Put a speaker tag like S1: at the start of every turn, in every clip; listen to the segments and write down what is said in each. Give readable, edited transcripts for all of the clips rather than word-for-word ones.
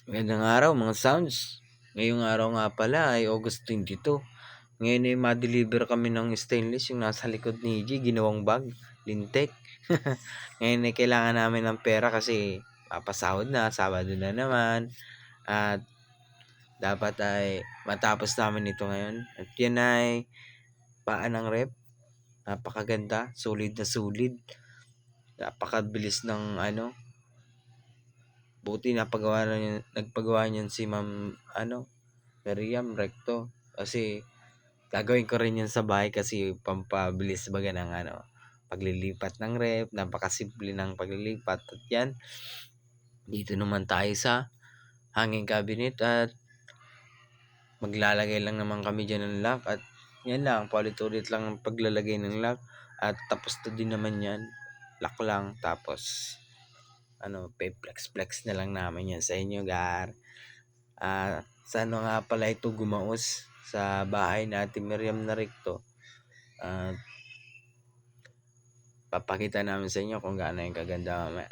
S1: Magandang araw mga sounds. Ngayong araw nga pala ay August 22. Ngayon ay ma-deliver kami ng stainless yung nasa likod ni G, ginawang bag, lintek. Ngayon ay kailangan namin ng pera kasi papasahod na, Sabado na naman. At dapat ay matapos namin ito ngayon. At yan ay paan ng rep. Napakaganda, solid na solid. Napakabilis ng buti nagpagawa niyan si Ma'am Miriam Recto. Kasi gagawin ko rin yan sa bahay kasi pampabilis baga ng paglilipat ng rep. Napakasimple ng paglilipat. At yan, dito naman tayo sa hanging cabinet at maglalagay lang naman kami dyan ng lock. At yan lang, paulit-ulit lang ang paglalagay ng lock. At tapos to din naman yan. Lock lang. Tapos flex na lang namin yan sa inyo, gar. Sa nga pala ito gumaos sa bahay natin Miriam na Recto. Papakita namin sa inyo kung gaano yung kaganda mamaya.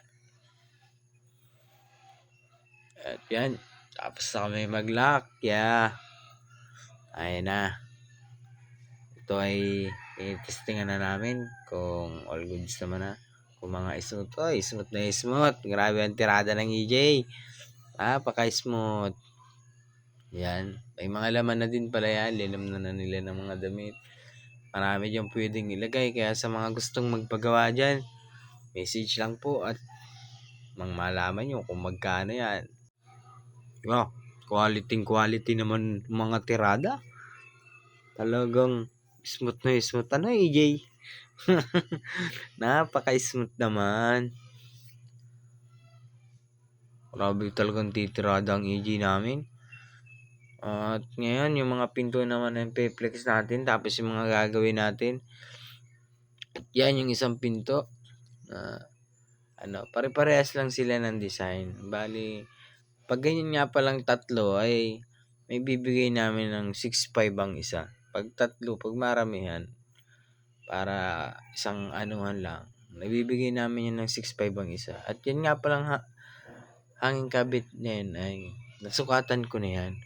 S1: At yan, tapos na kami mag-lock. Ayun na. Ito ay testingan na namin kung all goods naman na. Kung mga smooth. Smooth na smooth. Grabe ang tirada ng EJ. Paka-smooth. Yan. May mga laman na din pala yan. Linam na nila ng mga damit. Marami dyan pwedeng ilagay. Kaya sa mga gustong magpagawa dyan, message lang po at malaman nyo kung magkano yan. Quality naman mga tirada. Talagang smooth na smooth. EJ? Napaka-smooth naman. Grabe talagang titirada ang EJ namin. At ngayon, yung mga pinto naman ang pe-flex natin. Tapos yung mga gagawin natin. At yan yung isang pinto. Pare-parehas lang sila ng design. Bali, pag ganyan nga palang tatlo ay may bibigay namin ng 6.5 ang isa. Pag tatlo, pag maramihan, para isang anuhan lang, nabibigay namin yan ng 6.5 ang isa. At yan nga palang hanging cabinet na yan ay nasukatan ko na yan.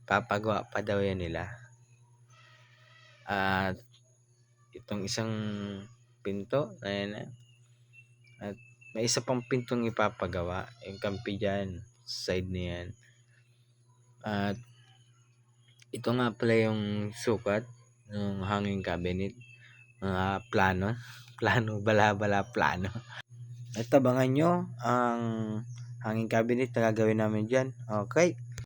S1: Papagawa pa daw yan nila. At itong isang pinto na yan. At may isa pang pintong ipapagawa. Yung kampi dyan, side na yan. At ito nga pala yung sukat ng hanging cabinet. Mga plano. Plano. At abangan nyo ang hanging cabinet na gagawin namin dyan. Okay.